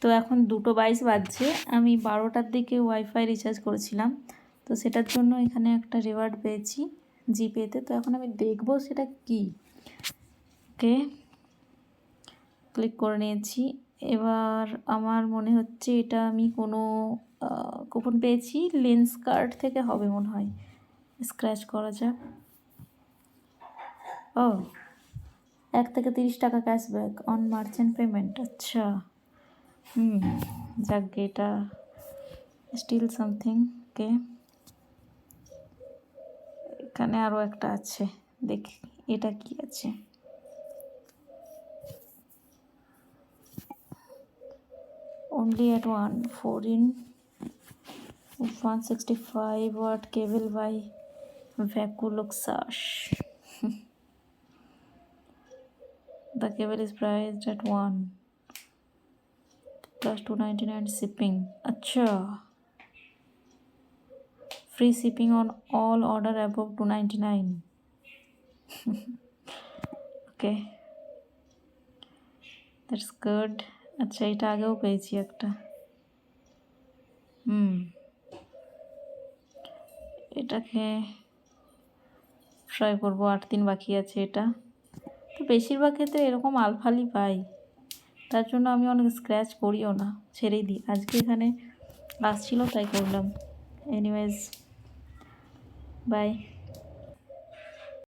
তো এখন 2:22 বাজছে, আমি 12টার দিকে ওয়াইফাই রিচার্জ করেছিলাম, তো সেটার জন্য এখানে একটা রিওয়ার্ড পেয়েছি জিপেতে। তো এখন আমি দেখব সেটা কি। ওকে, ক্লিক করে নিয়েছি। এবার আমার মনে হচ্ছে এটা আমি কোনো কুপন পেয়েছি, লেন্স কার্ড থেকে হবে মনে হয়। স্ক্র্যাচ করা যাক। ও, 1 থেকে 30 টাকা ক্যাশব্যাক অন মার্চেন্ট পেমেন্ট। আচ্ছা, যাক এটা স্টিল সামথিং। ওকে, এখানে আরও একটা আছে, দেখি এটা কি আছে। only at 1 4 in 165 watt cable by Vacuoluxash. The cable is priced at 1 plus 299 shipping. Acha, free shipping on all order above 299. Okay, that's good. আচ্ছা, এটা আগেও পেয়েছি একটা। এটাকে ট্রাই করবো। 8 দিন বাকি আছে এটা। তো বেশিরভাগ ক্ষেত্রে এরকম আলফালি পাই, তার জন্য আমি অনেক স্ক্র্যাচ করিও না, ছেড়েই দিই। আজকে এখানে আসছিল তাই করলাম। Anyways, by.